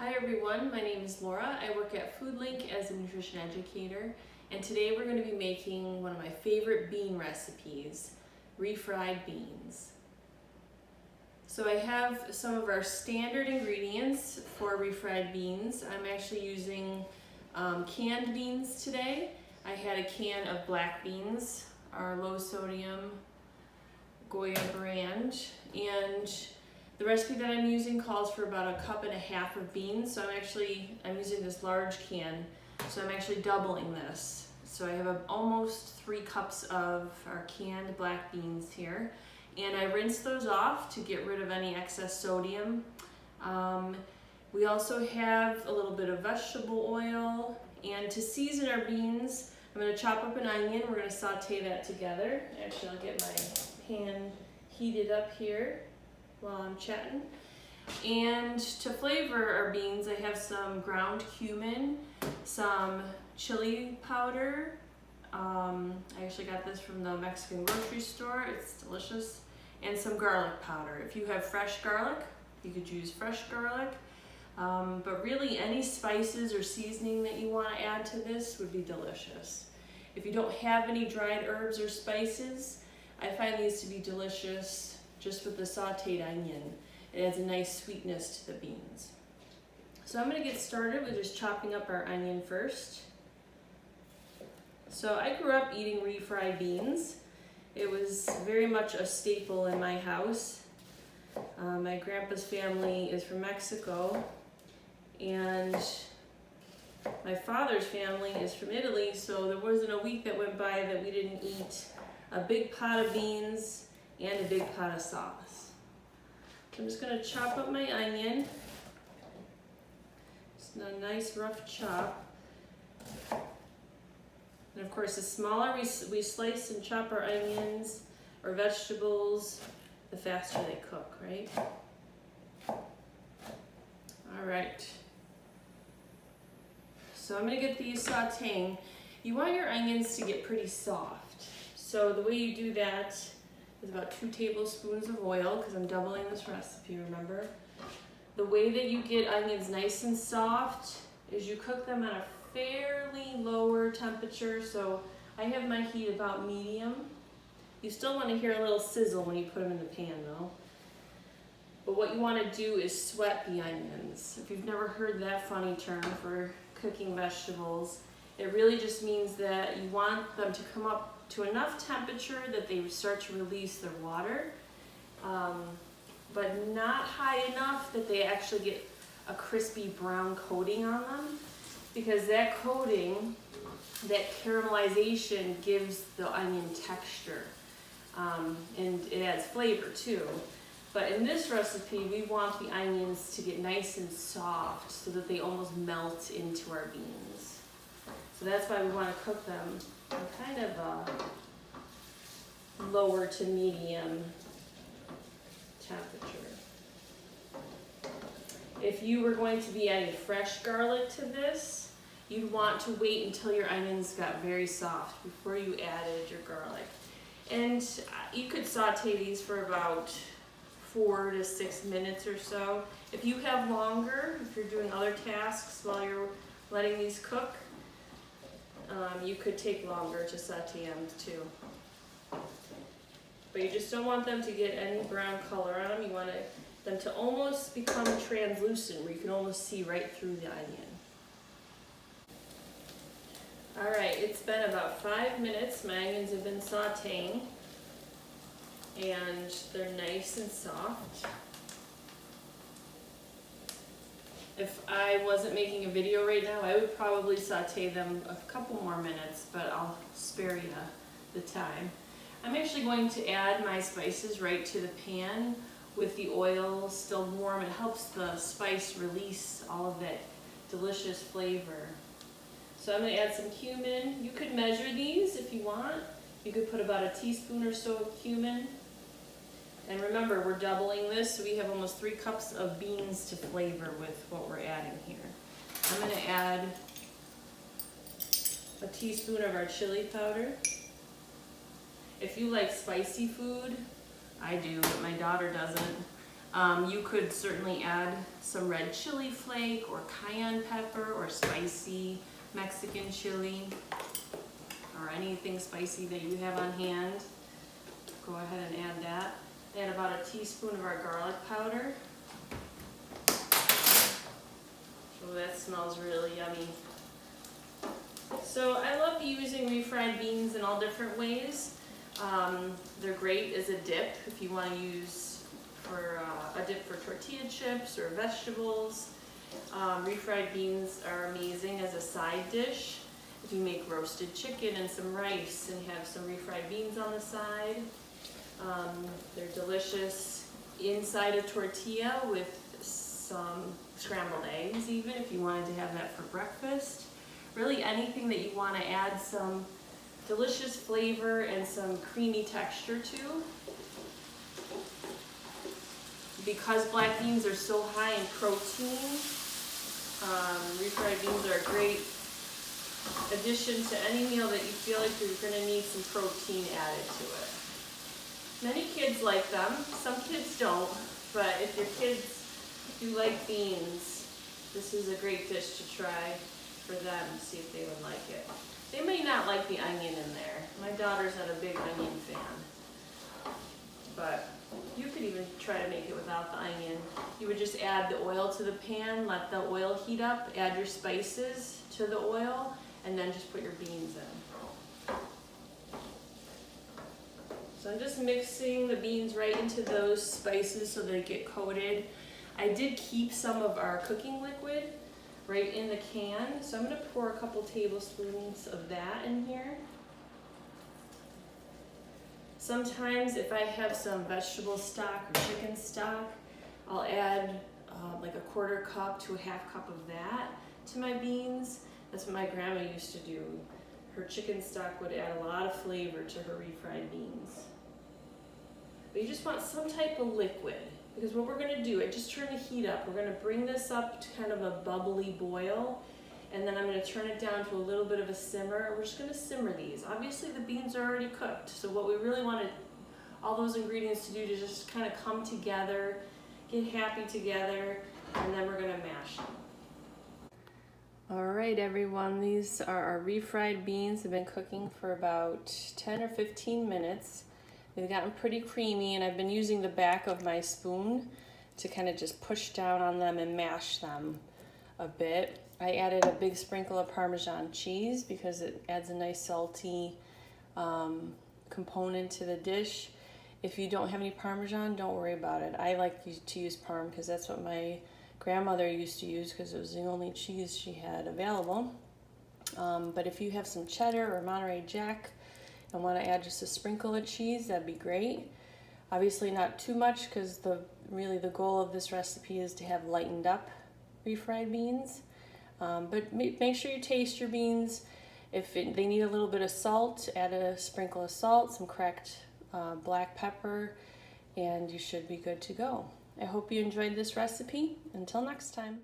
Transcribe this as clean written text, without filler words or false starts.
Hi everyone, my name is Laura. I work at Foodlink as a nutrition educator, and today we're going to be making one of my favorite bean recipes, refried beans. So I have some of our standard ingredients for refried beans. I'm actually using canned beans today. I had a can of black beans, our low sodium Goya brand, and the recipe that I'm using calls for about 1.5 cups of beans, so I'm using this large can, so I'm actually doubling this. So I have almost 3 cups of our canned black beans here, and I rinse those off to get rid of any excess sodium. We also have a little bit of vegetable oil, and to season our beans, I'm going to chop up an onion. We're going to saute that together. Actually, I'll get my pan heated up here while I'm chatting. And to flavor our beans, I have some ground cumin, some chili powder. I actually got this from the Mexican grocery store. It's delicious. And some garlic powder. If you have fresh garlic, you could use fresh garlic. But really any spices or seasoning that you want to add to this would be delicious. If you don't have any dried herbs or spices, I find these to be delicious just with the sauteed onion. It adds a nice sweetness to the beans. So I'm going to get started with just chopping up our onion first. So I grew up eating refried beans. It was very much a staple in my house. My grandpa's family is from Mexico, and my father's family is from Italy, so there wasn't a week that went by that we didn't eat a big pot of beans and a big pot of sauce. So I'm just going to chop up my onion. Just a nice rough chop. And of course, the smaller we slice and chop our onions or vegetables, the faster they cook, right? All right. So I'm going to get these sauteing. You want your onions to get pretty soft. So the way you do that is about 2 tablespoons of oil, because I'm doubling this recipe, remember? The way that you get onions nice and soft is you cook them at a fairly lower temperature. So I have my heat about medium. You still want to hear a little sizzle when you put them in the pan though. But what you want to do is sweat the onions. If you've never heard that funny term for cooking vegetables, it really just means that you want them to come up to enough temperature that they start to release their water, but not high enough that they actually get a crispy brown coating on them, because that coating, that caramelization, gives the onion texture, and it adds flavor too. But in this recipe, we want the onions to get nice and soft so that they almost melt into our beans. So that's why we want to cook them in kind of a lower to medium temperature. If you were going to be adding fresh garlic to this, you'd want to wait until your onions got very soft before you added your garlic. And you could saute these for about 4 to 6 minutes or so. If you have longer, if you're doing other tasks while you're letting these cook, you could take longer to saute them too. But you just don't want them to get any brown color on them. You want them to almost become translucent, where you can almost see right through the onion. All right, it's been about 5 minutes. My onions have been sauteing, and they're nice and soft. If I wasn't making a video right now, I would probably saute them a couple more minutes, but I'll spare you the time. I'm actually going to add my spices right to the pan with the oil still warm. It helps the spice release all of that delicious flavor. So I'm going to add some cumin. You could measure these if you want. You could put about 1 teaspoon or so of cumin. And remember, we're doubling this, so we have almost 3 cups of beans to flavor with what we're adding here. I'm going to add 1 teaspoon of our chili powder. If you like spicy food, I do, but my daughter doesn't. You could certainly add some red chili flake or cayenne pepper or spicy Mexican chili or anything spicy that you have on hand. Go ahead and add that. Add about a teaspoon of our garlic powder. Oh, that smells really yummy. So I love using refried beans in all different ways. They're great as a dip if you want to use for a dip for tortilla chips or vegetables. Refried beans are amazing as a side dish. If you make roasted chicken and some rice and have some refried beans on the side. They're delicious inside a tortilla with some scrambled eggs even if you wanted to have that for breakfast. Really anything that you want to add some delicious flavor and some creamy texture to. Because black beans are so high in protein, refried beans are a great addition to any meal that you feel like you're going to need some protein added to it. Many kids like them, some kids don't, but if your kids do like beans, this is a great dish to try for them, see if they would like it. They may not like the onion in there. My daughter's not a big onion fan, but you could even try to make it without the onion. You would just add the oil to the pan, let the oil heat up, add your spices to the oil, and then just put your beans in. So I'm just mixing the beans right into those spices so they get coated. I did keep some of our cooking liquid right in the can, so I'm going to pour a couple tablespoons of that in here. Sometimes if I have some vegetable stock or chicken stock, I'll add like a 1/4 cup to a 1/2 cup of that to my beans. That's what my grandma used to do. Her chicken stock would add a lot of flavor to her refried beans. But you just want some type of liquid, because what we're going to do, I just turn the heat up. We're going to bring this up to kind of a bubbly boil, and then I'm going to turn it down to a little bit of a simmer. We're just going to simmer these. Obviously the beans are already cooked, so what we really want all those ingredients to do to just kind of come together, get happy together, and then we're going to mash them. All right, everyone, these are our refried beans. They've been cooking for about 10 or 15 minutes. They've gotten pretty creamy, and I've been using the back of my spoon to kind of just push down on them and mash them a bit. I added a big sprinkle of Parmesan cheese because it adds a nice salty component to the dish. If you don't have any Parmesan, don't worry about it. I like to use Parm because that's what my grandmother used to use because it was the only cheese she had available. But if you have some cheddar or Monterey Jack and want to add just a sprinkle of cheese, that'd be great. Obviously not too much, because really the goal of this recipe is to have lightened up refried beans. But make sure you taste your beans. If they need a little bit of salt, add a sprinkle of salt, some cracked black pepper, and you should be good to go. I hope you enjoyed this recipe. Until next time.